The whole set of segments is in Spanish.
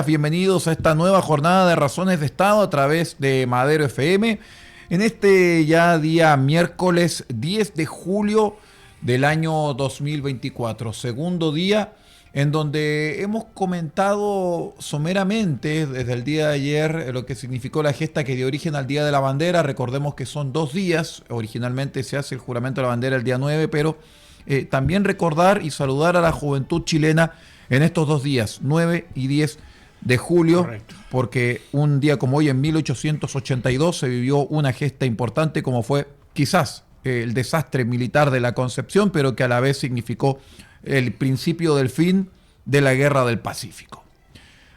Bienvenidos a esta nueva jornada de Razones de Estado a través de Madero FM. En este ya día miércoles 10 de julio del año 2024, segundo día en donde hemos comentado someramente desde el día de ayer lo que significó la gesta que dio origen al Día de la Bandera. Recordemos que son 2 días, originalmente se hace el juramento de la bandera el día 9, pero también recordar y saludar a la juventud chilena en estos 2 días, 9 y 10 de julio. Correcto. Porque un día como hoy en 1882 se vivió una gesta importante como fue quizás el desastre militar de la Concepción, pero que a la vez significó el principio del fin de la Guerra del Pacífico.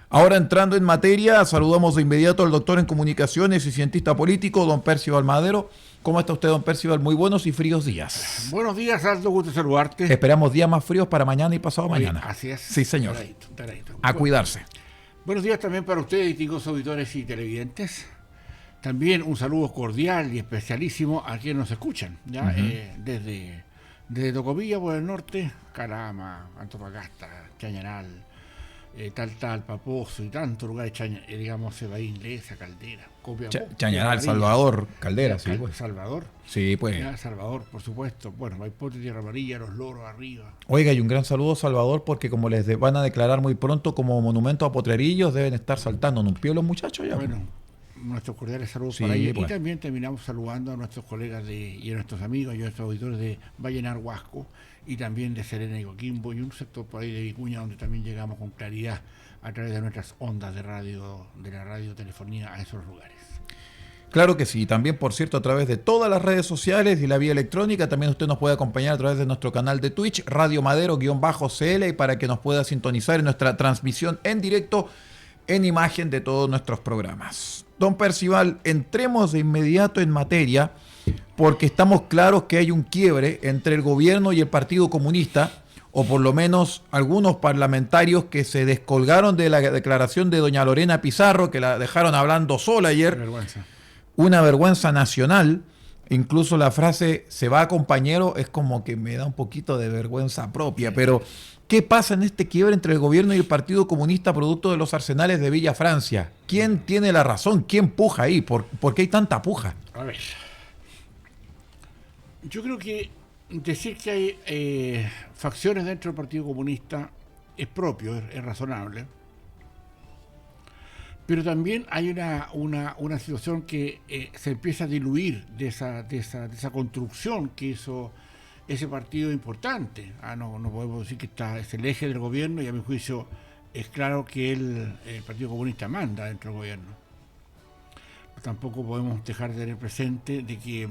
Ahora entrando en materia, saludamos de inmediato al doctor en comunicaciones y cientista político, don Percival Madero. ¿Cómo está usted, don Percival? Muy buenos y fríos días. Buenos días, Aldo, gusto saludarte. Esperamos días más fríos para mañana y pasado mañana. Así es. Sí, señor. Taradito. A cuidarse. Buenos días también para ustedes, distinguidos auditores y televidentes. También un saludo cordial y especialísimo a quienes nos escuchan, ¿ya? Desde Tocopilla por el norte, Calama, Antofagasta, Chañaral, Taltal, Paposo y tantos lugares, digamos, Cebaín, Leza, Caldera, Copiapó. Chañaral, Salvador, Caldera, sí. Pues. Salvador. Sí, pues. Ya, Salvador, por supuesto. Bueno, Maipote, Tierra Amarilla, Los Loros, arriba. Oiga, y un gran saludo a Salvador, porque como les van a declarar muy pronto como monumento a potrerillos, deben estar saltando en un pie los muchachos ya. Bueno, nuestros cordiales saludos sí, para ellos. pues. Y también terminamos saludando a nuestros colegas y a nuestros amigos y a nuestros auditores de Vallenar Huasco y también de Serena y Coquimbo y un sector por ahí de Vicuña donde también llegamos con claridad a través de nuestras ondas de radio, de la radiotelefonía a esos lugares. Claro que sí, también por cierto a través de todas las redes sociales y la vía electrónica, también usted nos puede acompañar a través de nuestro canal de Twitch, Radio Madero-CL, y para que nos pueda sintonizar en nuestra transmisión en directo en imagen de todos nuestros programas. Don Percival, entremos de inmediato en materia, porque estamos claros que hay un quiebre entre el gobierno y el Partido Comunista, o por lo menos algunos parlamentarios que se descolgaron de la declaración de doña Lorena Pizarro, que la dejaron hablando sola ayer. Vergüenza. Una vergüenza nacional. Incluso la frase "se va, compañero" es como que me da un poquito de vergüenza propia. Pero ¿qué pasa en este quiebre entre el gobierno y el Partido Comunista producto de los arsenales de Villa Francia? ¿Quién tiene la razón? ¿Quién puja ahí? ¿Por qué hay tanta puja? A ver, yo creo que decir que hay facciones dentro del Partido Comunista es propio, es razonable. Pero también hay una situación que se empieza a diluir de esa construcción que hizo ese partido importante. No podemos decir que es el eje del gobierno y a mi juicio es claro que el Partido Comunista manda dentro del gobierno. Tampoco podemos dejar de tener presente de que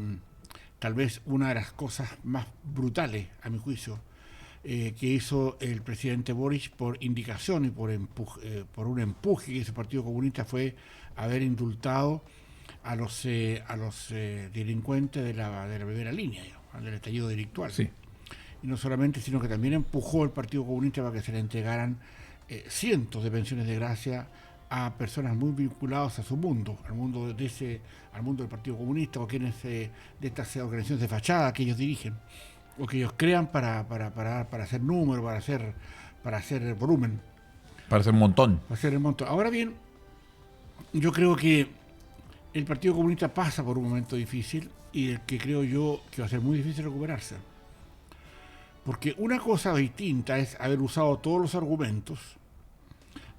tal vez una de las cosas más brutales, a mi juicio, que hizo el presidente Boric por indicación y por un empuje que hizo el Partido Comunista fue haber indultado a los delincuentes de la primera línea, digamos, del estallido delictual. Sí. Y no solamente, sino que también empujó el Partido Comunista para que se le entregaran cientos de pensiones de gracia a personas muy vinculadas a su mundo, al mundo del Partido Comunista, o quienes de estas organizaciones de fachada que ellos dirigen, o que ellos crean para hacer número, para hacer volumen. Para hacer un montón. Para hacer el montón. Ahora bien, yo creo que el Partido Comunista pasa por un momento difícil y el que creo yo que va a ser muy difícil recuperarse. Porque una cosa distinta es haber usado todos los argumentos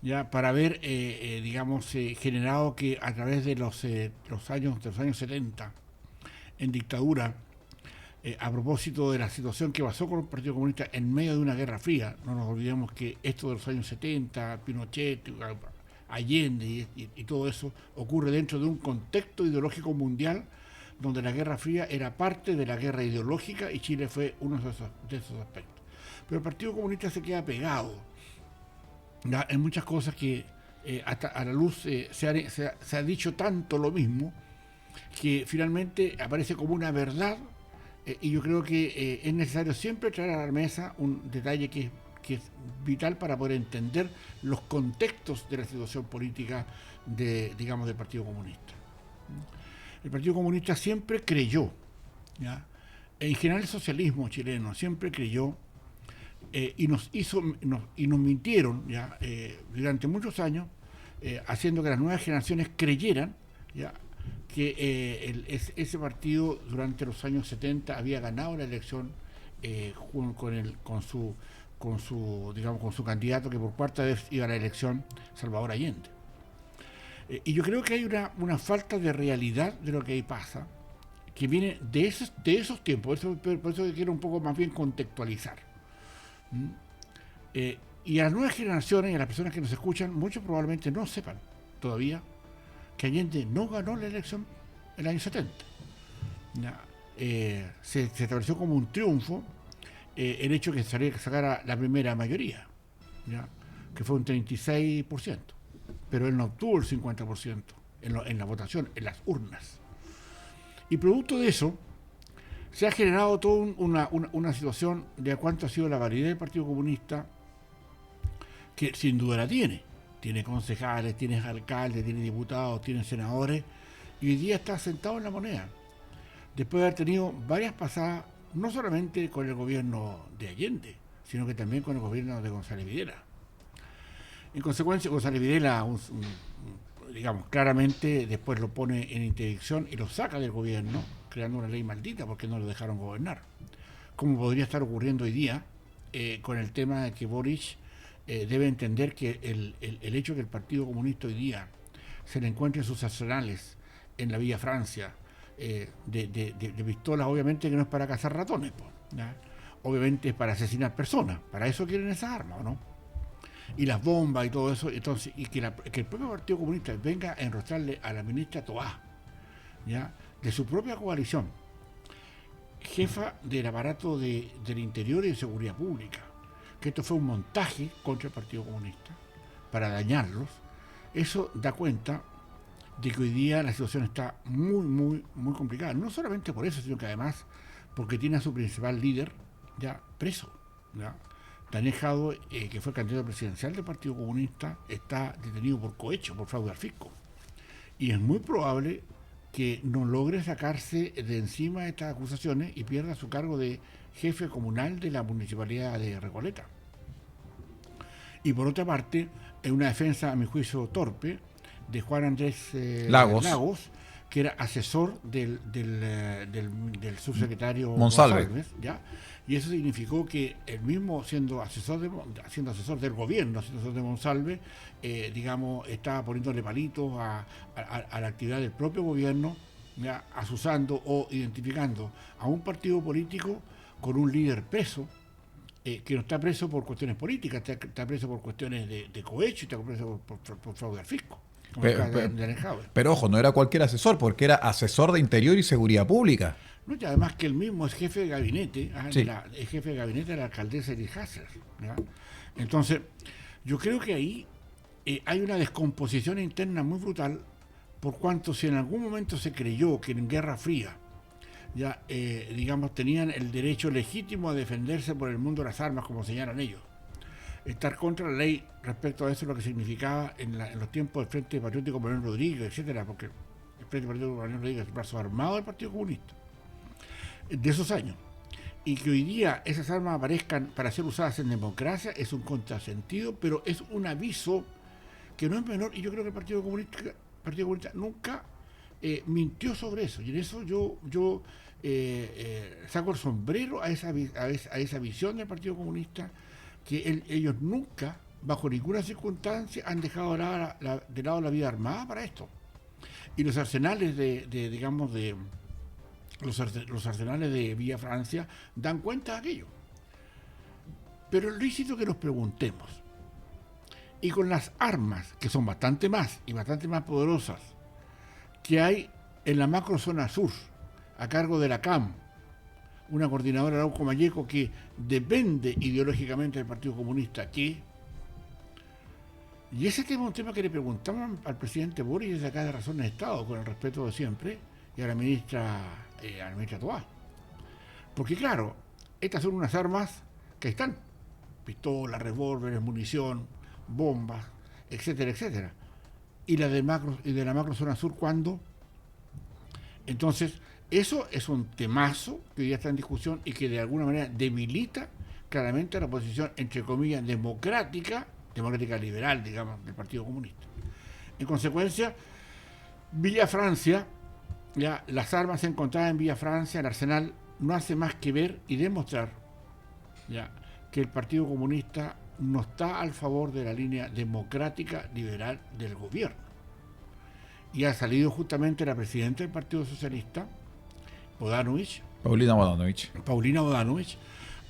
ya para haber, generado que a través de los años 70 en dictadura, a propósito de la situación que pasó con el Partido Comunista en medio de una guerra fría, no nos olvidemos que esto de los años 70, Pinochet, Allende y todo eso ocurre dentro de un contexto ideológico mundial donde la Guerra Fría era parte de la guerra ideológica y Chile fue uno de esos aspectos. Pero el Partido Comunista se queda pegado, ¿ya?, en muchas cosas que hasta a la luz se ha dicho tanto lo mismo que finalmente aparece como una verdad. Y yo creo que es necesario siempre traer a la mesa un detalle que es vital para poder entender los contextos de la situación política del Partido Comunista. El Partido Comunista siempre creyó, ¿ya?, en general el socialismo chileno siempre creyó y nos mintieron, ¿ya?, durante muchos años haciendo que las nuevas generaciones creyeran, ¿ya?, que ese partido durante los años 70 había ganado la elección con su candidato que por cuarta vez iba a la elección, Salvador Allende. Y yo creo que hay una falta de realidad de lo que ahí pasa, que viene de esos tiempos, por eso que quiero un poco más bien contextualizar. Y a las nuevas generaciones y a las personas que nos escuchan, muchos probablemente no sepan todavía que Allende no ganó la elección en el año 70. Se estableció como un triunfo el hecho que sacara la primera mayoría, ¿ya?, que fue un 36%, pero él no obtuvo el 50% en la votación, en las urnas. Y producto de eso, se ha generado toda una situación de cuánto ha sido la validez del Partido Comunista, que sin duda la tiene. Tiene concejales, tiene alcaldes, tiene diputados, tiene senadores, y hoy día está sentado en la moneda, después de haber tenido varias pasadas, no solamente con el gobierno de Allende, sino que también con el gobierno de González Videla. En consecuencia, González Videla, digamos, claramente después lo pone en interdicción y lo saca del gobierno, creando una ley maldita porque no lo dejaron gobernar. Como podría estar ocurriendo hoy día con el tema de que Boric debe entender que el hecho de que el Partido Comunista hoy día se le encuentre en sus arsenales en la Villa Francia de pistolas, obviamente que no es para cazar ratones, ¿ya?, obviamente es para asesinar personas, para eso quieren esas armas, ¿o no? Y las bombas y todo eso, entonces, y que el propio Partido Comunista venga a enrostrarle a la ministra Toá, ¿ya?, de su propia coalición, jefa del aparato del Interior y de Seguridad Pública, que esto fue un montaje contra el Partido Comunista para dañarlos. Eso da cuenta de que hoy día la situación está muy, muy, muy complicada. No solamente por eso, sino que además porque tiene a su principal líder ya preso, ¿ya? Daniel Jadue, que fue candidato presidencial del Partido Comunista, está detenido por cohecho, por fraude al fisco. Y es muy probable que no logre sacarse de encima de estas acusaciones y pierda su cargo de jefe comunal de la municipalidad de Recoleta. Y por otra parte, en una defensa, a mi juicio, torpe, de Juan Andrés Lagos, que era asesor del subsecretario Monsalve, ¿ya? Y eso significó que él mismo, siendo asesor del gobierno, asesor de Monsalve, digamos, estaba poniéndole palitos a la actividad del propio gobierno, ¿ya?, asusando o identificando a un partido político con un líder preso, que no está preso por cuestiones políticas, está preso por cuestiones de cohecho, está preso por fraude al fisco. Pero ojo, no era cualquier asesor, porque era asesor de Interior y Seguridad Pública. No, y además que él mismo es jefe de gabinete, sí, es jefe de gabinete de la alcaldesa Edith Hasser, ¿ya? Entonces, yo creo que ahí hay una descomposición interna muy brutal, por cuanto si en algún momento se creyó que en Guerra Fría, ya, digamos, tenían el derecho legítimo a defenderse por el mundo de las armas, como señalan ellos, estar contra la ley respecto a eso, lo que significaba en los tiempos del Frente Patriótico Manuel Rodríguez, etcétera, porque el Frente Patriótico Manuel Rodríguez es el brazo armado del Partido Comunista de esos años, y que hoy día esas armas aparezcan para ser usadas en democracia es un contrasentido, pero es un aviso que no es menor, y yo creo que el Partido Comunista nunca mintió sobre eso, y en eso yo saco el sombrero a esa visión del Partido Comunista, que ellos nunca, bajo ninguna circunstancia, han dejado de lado la vida armada para esto. Y los arsenales los arsenales de Villa Francia dan cuenta de aquello. Pero es lícito que nos preguntemos, y con las armas, que son bastante más poderosas, que hay en la macrozona sur, a cargo de la CAM, una coordinadora Arauco Malleco que depende ideológicamente del Partido Comunista, y ese tema es un tema que le preguntamos al presidente Boric desde acá de Razones de Estado, con el respeto de siempre, y a la ministra Toá. Porque claro, estas son unas armas que están, pistolas, revólveres, munición, bombas, etcétera, etcétera. Y de la macrozona sur, ¿cuándo? Entonces, eso es un temazo que hoy ya está en discusión y que de alguna manera debilita claramente la posición, entre comillas, democrática liberal, digamos, del Partido Comunista. En consecuencia, Villa Francia, ya las armas encontradas en Villa Francia, el arsenal, no hace más que ver y demostrar ya que el Partido Comunista no está al favor de la línea democrática liberal del gobierno. Y ha salido justamente la presidenta del Partido Socialista, Paulina Bodanovich,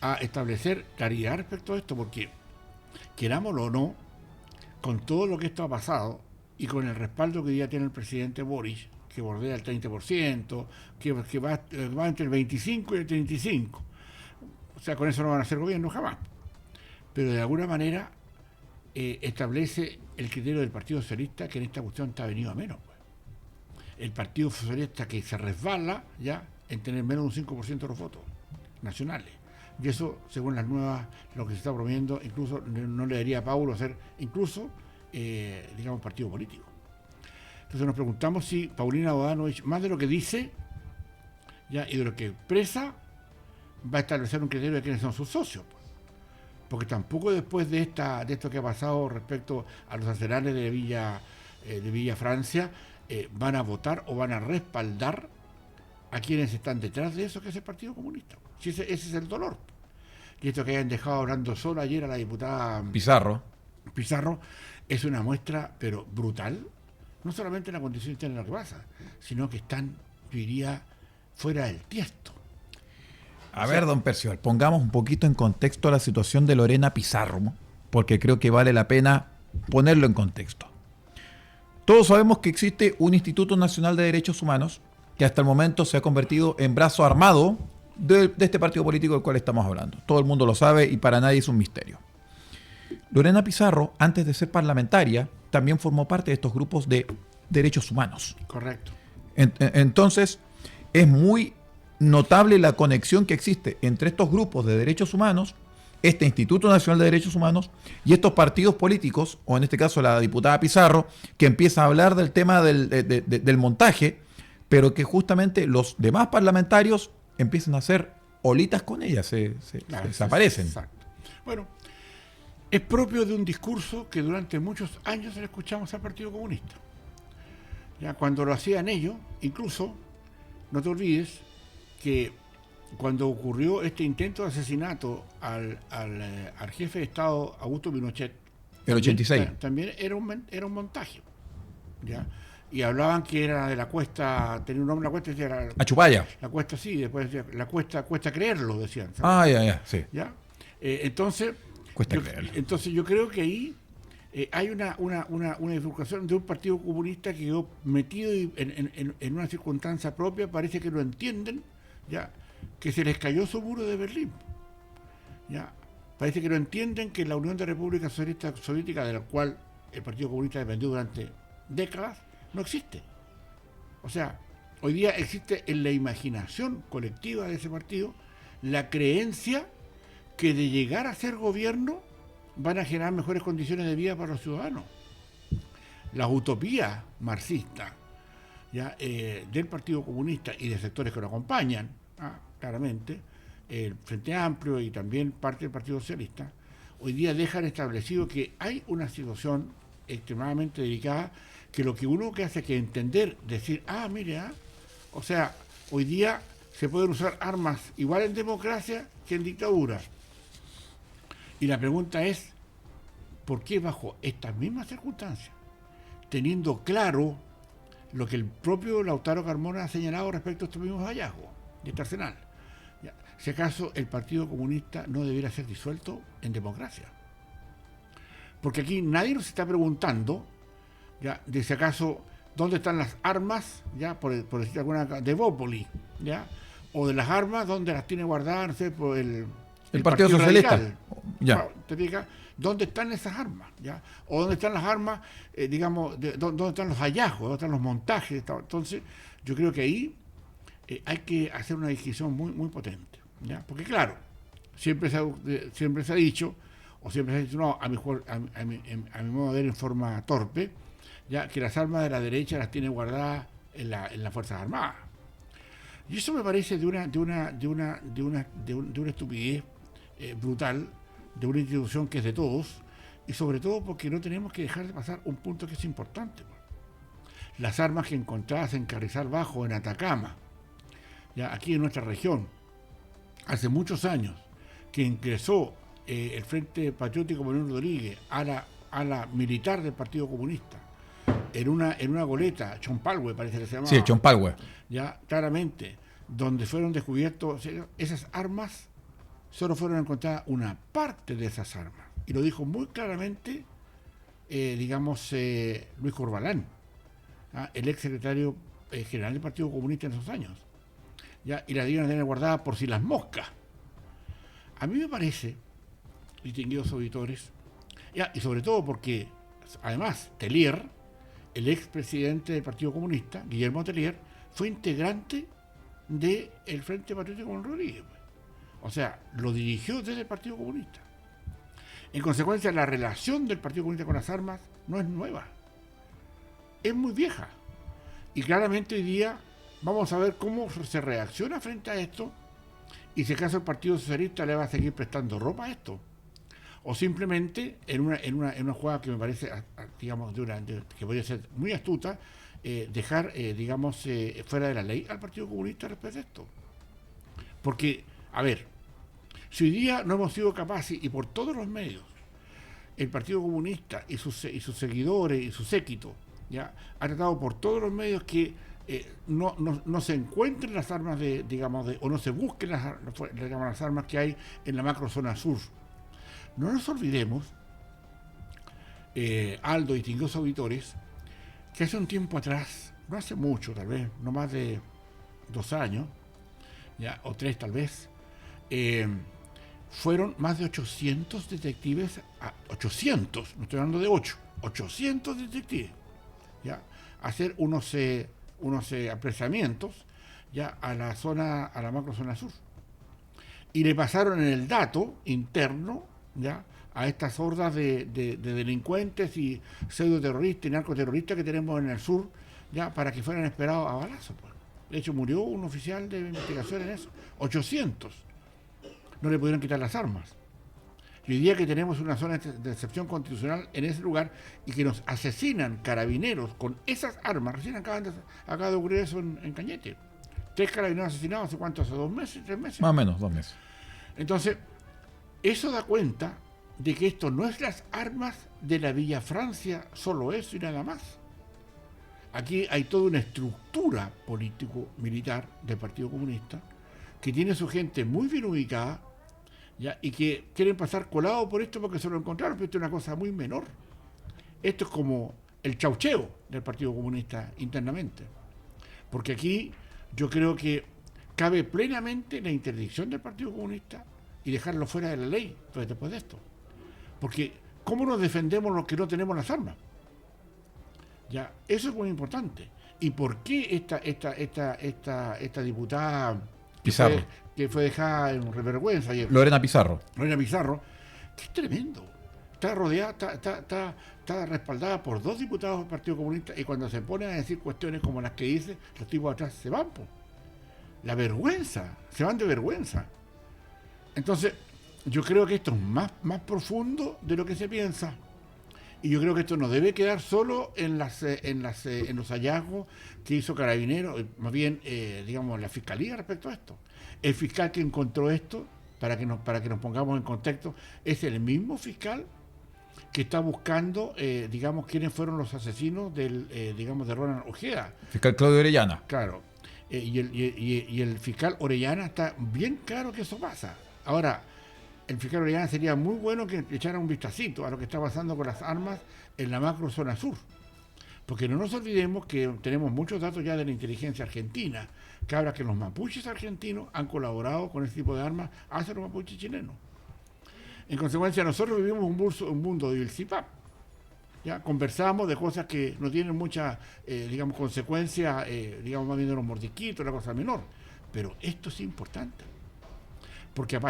a establecer claridad respecto a esto, porque querámoslo o no, con todo lo que esto ha pasado y con el respaldo que hoy día tiene el presidente Boris, que bordea el 30%, que va entre el 25 y el 35%, o sea, con eso no van a hacer gobierno jamás, pero de alguna manera establece el criterio del Partido Socialista, que en esta cuestión está venido a menos. Pues. El Partido Socialista que se resbala ya en tener menos de un 5% de los votos nacionales. Y eso, según las nuevas, lo que se está promoviendo, incluso no le daría a Paulo hacer incluso, digamos, partido político. Entonces nos preguntamos si Paulina Bodanovich, más de lo que dice ya y de lo que expresa, va a establecer un criterio de quiénes son sus socios. Porque tampoco después de esto que ha pasado respecto a los arsenales de Villa Francia, van a votar o van a respaldar a quienes están detrás de eso, que es el Partido Comunista. Si ese es el dolor. Y esto que hayan dejado hablando solo ayer a la diputada Pizarro es una muestra, pero brutal, no solamente en la condición interna de lo que pasa, sino que están, yo diría, fuera del tiesto. A ver, don Percival, pongamos un poquito en contexto la situación de Lorena Pizarro, ¿no? Porque creo que vale la pena ponerlo en contexto. Todos sabemos que existe un Instituto Nacional de Derechos Humanos que hasta el momento se ha convertido en brazo armado de este partido político del cual estamos hablando. Todo el mundo lo sabe y para nadie es un misterio. Lorena Pizarro, antes de ser parlamentaria, también formó parte de estos grupos de derechos humanos. Correcto. Entonces, es muy notable la conexión que existe entre estos grupos de derechos humanos, este Instituto Nacional de Derechos Humanos y estos partidos políticos, o en este caso la diputada Pizarro, que empieza a hablar del tema del montaje, pero que justamente los demás parlamentarios empiezan a hacer olitas con ella, se desaparecen. Exacto. Bueno, es propio de un discurso que durante muchos años le escuchamos al Partido Comunista. Ya cuando lo hacían ellos, incluso, no te olvides que cuando ocurrió este intento de asesinato al jefe de Estado Augusto Pinochet, el 86, también era un montaje, ¿ya? Y hablaban que era de la cuesta, tenía un nombre, la cuesta decía Achupaya. La cuesta sí, después decía, la cuesta creerlo, decían. ¿Sabes? Sí. ¿Ya? Entonces yo creo que ahí hay una divulgación de un Partido Comunista que quedó metido en una circunstancia propia, parece que lo entienden, ya, que se les cayó su muro de Berlín. Ya, parece que lo entienden, que la Unión de Repúblicas Socialistas Soviéticas, de la cual el Partido Comunista dependió durante décadas, no existe. O sea, hoy día existe en la imaginación colectiva de ese partido la creencia que de llegar a ser gobierno van a generar mejores condiciones de vida para los ciudadanos. Las utopías marxistas ya, del Partido Comunista y de sectores que lo acompañan, claramente, el Frente Amplio y también parte del Partido Socialista, hoy día dejan establecido que hay una situación extremadamente delicada, que lo que uno que hace es que entender, decir, mire, o sea, hoy día se pueden usar armas igual en democracia que en dictadura. Y la pregunta es, ¿por qué bajo estas mismas circunstancias, teniendo claro lo que el propio Lautaro Carmona ha señalado respecto a estos mismos hallazgos de este arsenal, si acaso el Partido Comunista no debiera ser disuelto en democracia? Porque aquí nadie nos está preguntando ya de si acaso dónde están las armas, ya por decir alguna, de Bópoli, ya, o de las armas donde las tiene guardadas, no sé, por el Partido Socialista. Ya. ¿Te fijas? ¿Dónde están esas armas? ¿Ya? O dónde están las armas, digamos, dónde están los hallazgos, dónde están los montajes. Entonces, yo creo que ahí hay que hacer una discusión muy, muy potente, ¿ya? Porque claro, siempre se ha dicho, o siempre se ha dicho, no, a mi modo de ver en forma torpe, ya, que las armas de la derecha las tiene guardadas en las Fuerzas Armadas. Y eso me parece de una estupidez brutal, de una institución que es de todos, y sobre todo porque no tenemos que dejar de pasar un punto que es importante. las armas que encontradas en Carrizal Bajo, en Atacama, ya aquí en nuestra región, hace muchos años, que ingresó el Frente Patriótico Manuel Rodríguez a la militar del Partido Comunista, en una goleta, Chompalhue parece que se llamaba. Sí, Chompalhue. Ya, claramente, donde fueron descubiertos esas armas, solo fueron encontradas una parte de esas armas. Y lo dijo muy claramente, Luis Corbalán, el ex secretario general del Partido Comunista en esos años. ¿Ya? Y la debían tener guardada por si las moscas. A mí me parece, distinguidos auditores, y sobre todo porque, además, Tellier, el expresidente del Partido Comunista, Guillermo Tellier, fue integrante del Frente Patriótico Manuel Rodríguez. O sea, lo dirigió desde el Partido Comunista. En consecuencia, la relación del Partido Comunista con las armas no es nueva, es muy vieja. Y claramente hoy día vamos a ver cómo se reacciona frente a esto y si acaso el Partido Socialista le va a seguir prestando ropa a esto. O simplemente, en una jugada que me parece, que podría ser muy astuta, dejar, fuera de la ley al Partido Comunista respecto a esto. Porque, a ver, si hoy día no hemos sido capaces, y por todos los medios, el Partido Comunista y sus seguidores y su séquito, ya ha tratado por todos los medios que no se encuentren las armas o no se busquen las armas que hay en la macrozona sur. No nos olvidemos, Aldo y distinguidos auditores, que hace un tiempo atrás, no hace mucho tal vez, no más de 2 años, ya, o 3 tal vez, fueron más de 800 detectives, 800, no estoy hablando de 8, 800 detectives, ya, a hacer unos apresamientos ya a la macrozona sur. Y le pasaron en el dato interno, ya, a estas hordas de delincuentes y pseudoterroristas y narcoterroristas que tenemos en el sur, ya, para que fueran esperados a balazos. Pues. De hecho, murió un oficial de investigación en eso. 800. No le pudieron quitar las armas. Y hoy día que tenemos una zona de excepción constitucional en ese lugar y que nos asesinan carabineros con esas armas, recién acaba de ocurrir eso en Cañete. 3 carabineros asesinados, ¿hace cuánto? ¿Hace 2 meses? 3 meses? Más o menos, 2 meses. Entonces, eso da cuenta de que esto no es las armas de la Villa Francia, solo eso y nada más. Aquí hay toda una estructura político-militar del Partido Comunista que tiene su gente muy bien ubicada, ¿ya? Y que quieren pasar colado por esto porque se lo encontraron, pero esto es una cosa muy menor. Esto es como el chaucheo del Partido Comunista internamente. Porque aquí yo creo que cabe plenamente la interdicción del Partido Comunista y dejarlo fuera de la ley después de esto. Porque ¿cómo nos defendemos los que no tenemos las armas? Ya, eso es muy importante. ¿Y por qué esta diputada Pizarro, que fue dejada en revergüenza ayer? Lorena Pizarro, que es tremendo. Está rodeada, está respaldada por 2 diputados del Partido Comunista y cuando se pone a decir cuestiones como las que dice, los tipos atrás se van. La vergüenza, se van de vergüenza. Entonces, yo creo que esto es más profundo de lo que se piensa. Y yo creo que esto no debe quedar solo en los hallazgos que hizo Carabineros, más bien, la Fiscalía respecto a esto. El fiscal que encontró esto, para que nos pongamos en contexto, es el mismo fiscal que está buscando, quiénes fueron los asesinos de Ronald Ojeda. fiscal Claudio Orellana. Claro. Y el fiscal Orellana está bien claro que eso pasa. Ahora, el fiscal Orellana sería muy bueno que le echara un vistacito a lo que está pasando con las armas en la macro zona sur. Porque no nos olvidemos que tenemos muchos datos ya de la inteligencia argentina, que habla que los mapuches argentinos han colaborado con este tipo de armas hacia los mapuches chilenos. En consecuencia, nosotros vivimos un mundo de Vilcipap. Ya conversamos de cosas que no tienen mucha, consecuencia, más bien de los mordisquitos, una cosa menor. Pero esto es importante. Porque a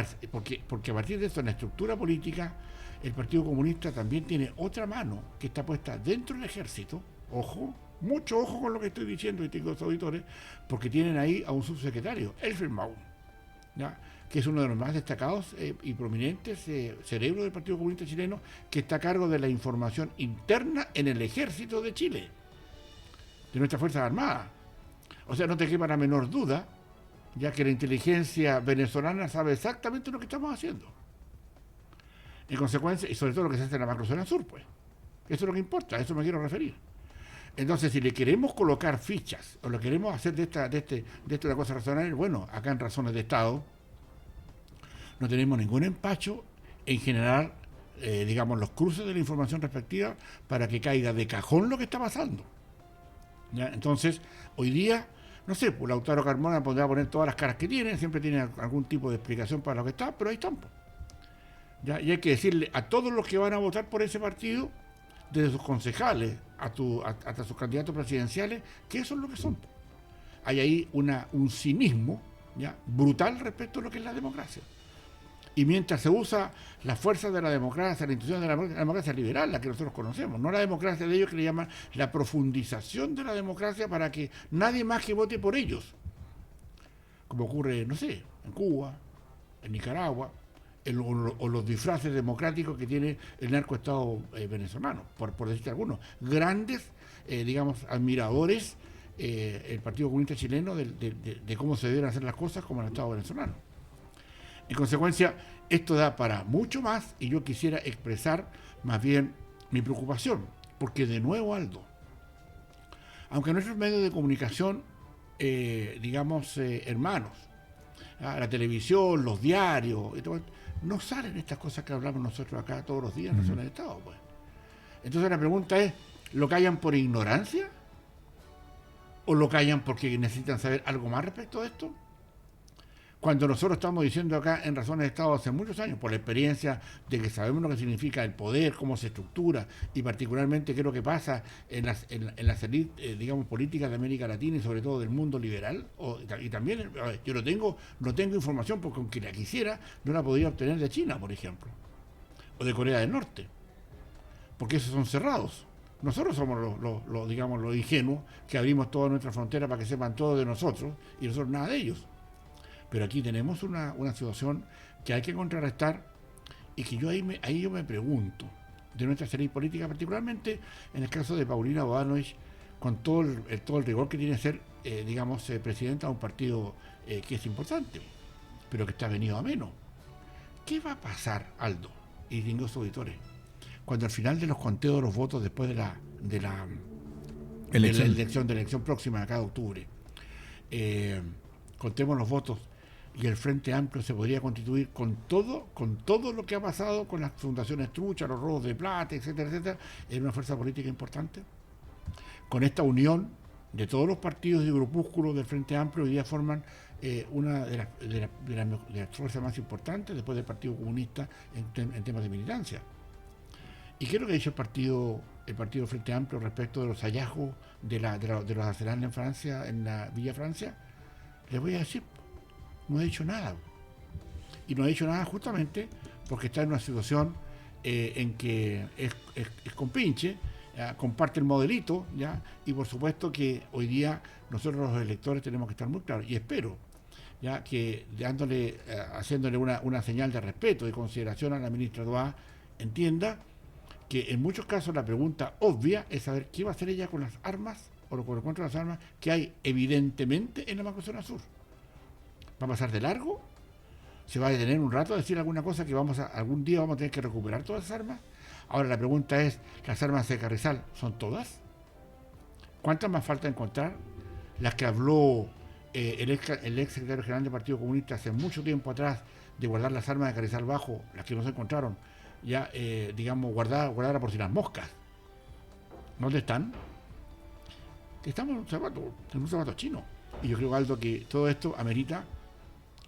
partir de esto, en la estructura política, el Partido Comunista también tiene otra mano que está puesta dentro del ejército. Ojo, mucho ojo con lo que estoy diciendo, distintos auditores, porque tienen ahí a un subsecretario, Elfenbaum, ¿ya? Que es uno de los más destacados y prominentes cerebros del Partido Comunista chileno, que está a cargo de la información interna en el ejército de Chile. de nuestras Fuerzas Armadas. O sea, no te quepa la menor duda, ya que la inteligencia venezolana sabe exactamente lo que estamos haciendo. En consecuencia, y sobre todo lo que se hace en la macrozona sur, pues. Eso es lo que importa, a eso me quiero referir. Entonces, si le queremos colocar fichas, o lo queremos hacer de esto una cosa razonable, bueno, acá en Razones de Estado, no tenemos ningún empacho en generar, digamos, los cruces de la información respectiva para que caiga de cajón lo que está pasando. ¿Ya? Entonces, hoy día, no sé, pues Lautaro Carmona podrá poner todas las caras que tiene, siempre tiene algún tipo de explicación para lo que está, pero ahí están. ¿Ya? Y hay que decirle a todos los que van a votar por ese partido, desde sus concejales hasta sus candidatos presidenciales, que eso es lo que son. Hay ahí un cinismo, ¿ya?, brutal respecto a lo que es la democracia. Y mientras se usa las fuerzas de la democracia, la institución de la democracia liberal, la que nosotros conocemos, no la democracia de ellos, que le llaman la profundización de la democracia para que nadie más que vote por ellos, como ocurre, no sé, en Cuba, en Nicaragua, o los disfraces democráticos que tiene el narcoestado venezolano, por decirte algunos. Grandes, digamos, admiradores, el Partido Comunista Chileno, de cómo se deben hacer las cosas como en el Estado venezolano. En consecuencia, esto da para mucho más, y yo quisiera expresar más bien mi preocupación, porque de nuevo, Aldo, aunque nuestros medios de comunicación, digamos, hermanos, la televisión, los diarios, y todo, no salen estas cosas que hablamos nosotros acá todos los días en Razones de Estado, pues. Entonces la pregunta es, ¿lo callan por ignorancia? ¿O lo callan porque necesitan saber algo más respecto de esto? Cuando nosotros estamos diciendo acá en Razones de Estado hace muchos años, por la experiencia de que sabemos lo que significa el poder, cómo se estructura, y particularmente qué es lo que pasa en las élites, digamos, políticas de América Latina y sobre todo del mundo liberal, y también, yo no tengo información, porque aunque la quisiera, no la podría obtener de China, por ejemplo, o de Corea del Norte, porque esos son cerrados. Nosotros somos digamos, los ingenuos que abrimos toda nuestra frontera para que sepan todo de nosotros, y nosotros nada de ellos. Pero aquí tenemos una situación que hay que contrarrestar, y que ahí yo me pregunto, de nuestra serie política, particularmente en el caso de Paulina Bodanovich, con todo el rigor que tiene ser, digamos, presidenta de un partido que es importante, pero que está venido a menos. ¿Qué va a pasar, Aldo y distinguidos auditores, cuando al final de los conteos de los votos después de la elección próxima de cada octubre, contemos los votos y el Frente Amplio se podría constituir con todo lo que ha pasado con las fundaciones truchas, los robos de plata, etcétera, etcétera, en una fuerza política importante? Con esta unión de todos los partidos y grupúsculos del Frente Amplio, hoy día forman una de las fuerzas más importantes después del Partido Comunista en temas de militancia. ¿Y qué es lo que ha dicho el partido Frente Amplio respecto de los hallazgos de los arsenales en Francia, en la Villa Francia? Les voy a decir, no ha dicho nada. Y no ha dicho nada justamente porque está en una situación en que es compinche, comparte el modelito, ¿ya? Y por supuesto que hoy día nosotros los electores tenemos que estar muy claros, y espero ya que haciéndole una señal de respeto y consideración a la ministra Doá, entienda que en muchos casos la pregunta obvia es saber qué va a hacer ella con las armas, o con el control de las armas que hay evidentemente en la macrozona sur. ¿Va a pasar de largo? ¿Se va a detener un rato a decir alguna cosa que algún día vamos a tener que recuperar todas esas armas? Ahora la pregunta es, ¿las armas de Carrizal son todas? ¿Cuántas más falta encontrar? Las que habló el ex secretario general del Partido Comunista hace mucho tiempo atrás, de guardar las armas de Carrizal Bajo, las que no se encontraron, ya, digamos, guardadas por si las moscas. ¿Dónde están? Estamos en un zapato chino. Y yo creo, Aldo, que todo esto amerita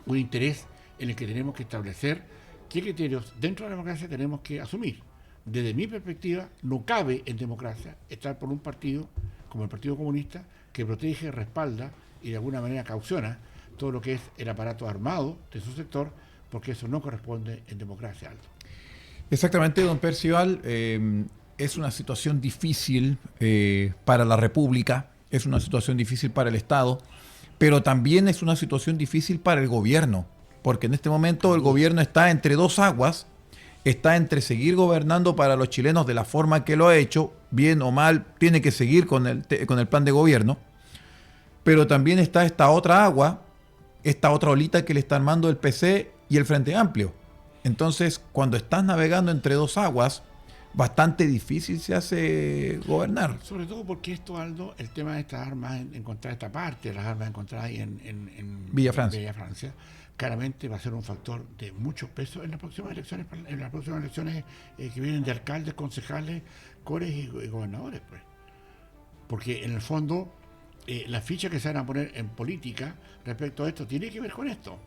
un interés en el que tenemos que establecer qué criterios dentro de la democracia tenemos que asumir. Desde mi perspectiva, no cabe en democracia estar por un partido como el Partido Comunista, que protege, respalda y de alguna manera cauciona todo lo que es el aparato armado de su sector, porque eso no corresponde en democracia, Aldo. Exactamente, don Percival. Es una situación difícil para la República, es una situación difícil para el Estado, pero también es una situación difícil para el gobierno, porque en este momento el gobierno está entre dos aguas, está entre seguir gobernando para los chilenos de la forma que lo ha hecho, bien o mal, tiene que seguir con el plan de gobierno, pero también está esta otra agua, esta otra olita que le está armando el PC y el Frente Amplio. Entonces, cuando estás navegando entre dos aguas, bastante difícil se hace gobernar. Sobre todo porque esto, Aldo, el tema de estas armas encontradas, esta parte de las armas encontradas ahí en Villa Francia, claramente va a ser un factor de mucho peso en las próximas elecciones, que vienen de alcaldes, concejales, cores y gobernadores, pues. Porque en el fondo las fichas que se van a poner en política respecto a esto tiene que ver con esto.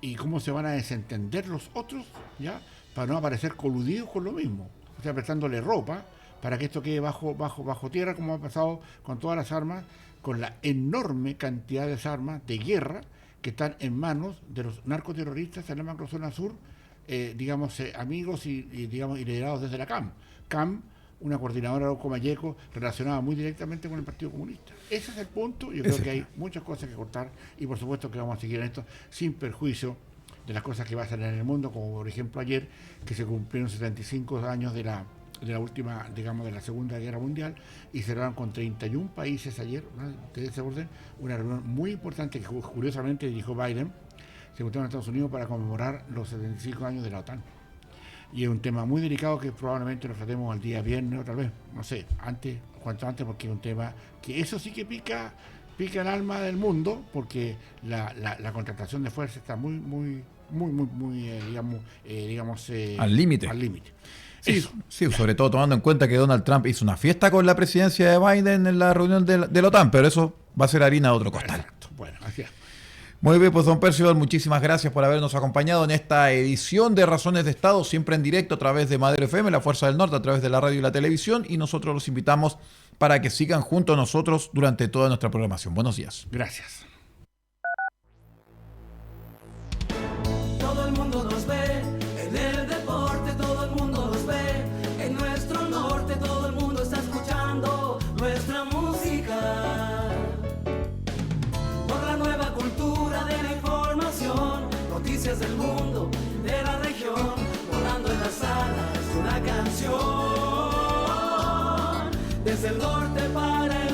Y cómo se van a desentender los otros, ya, para no aparecer coludidos con lo mismo. O sea, prestándole ropa para que esto quede bajo tierra, como ha pasado con todas las armas, con la enorme cantidad de armas de guerra que están en manos de los narcoterroristas en la macrozona sur, amigos y liderados desde la CAM. CAM, una coordinadora de Comayeco relacionada muy directamente con el Partido Comunista. Ese es el punto. Yo creo que hay muchas cosas que cortar y por supuesto que vamos a seguir en esto sin perjuicio de las cosas que pasan en el mundo, como por ejemplo ayer, que se cumplieron 75 años de la última, digamos, de la Segunda Guerra Mundial, y cerraron con 31 países ayer, ¿no?, de ese orden, una reunión muy importante que curiosamente dirigió Biden, se juntaron en Estados Unidos para conmemorar los 75 años de la OTAN. Y es un tema muy delicado que probablemente lo tratemos el día viernes otra vez, no sé, cuanto antes, porque es un tema que eso sí que pica el alma del mundo, porque la contratación de fuerza está muy al límite. Sí, sobre todo tomando en cuenta que Donald Trump hizo una fiesta con la presidencia de Biden en la reunión de la OTAN, pero eso va a ser harina de otro costal. Exacto. Bueno, así es. Muy bien, pues don Percival, muchísimas gracias por habernos acompañado en esta edición de Razones de Estado, siempre en directo a través de Madero FM, La Fuerza del Norte, a través de la radio y la televisión, y nosotros los invitamos para que sigan junto a nosotros durante toda nuestra programación. Buenos días. Gracias. Todo el mundo nos ve, en el deporte todo el mundo nos ve, en nuestro norte todo el mundo está escuchando nuestra música. Por la nueva cultura de la información, noticias del mundo, de la región, volando en las alas de una canción, desde el norte para el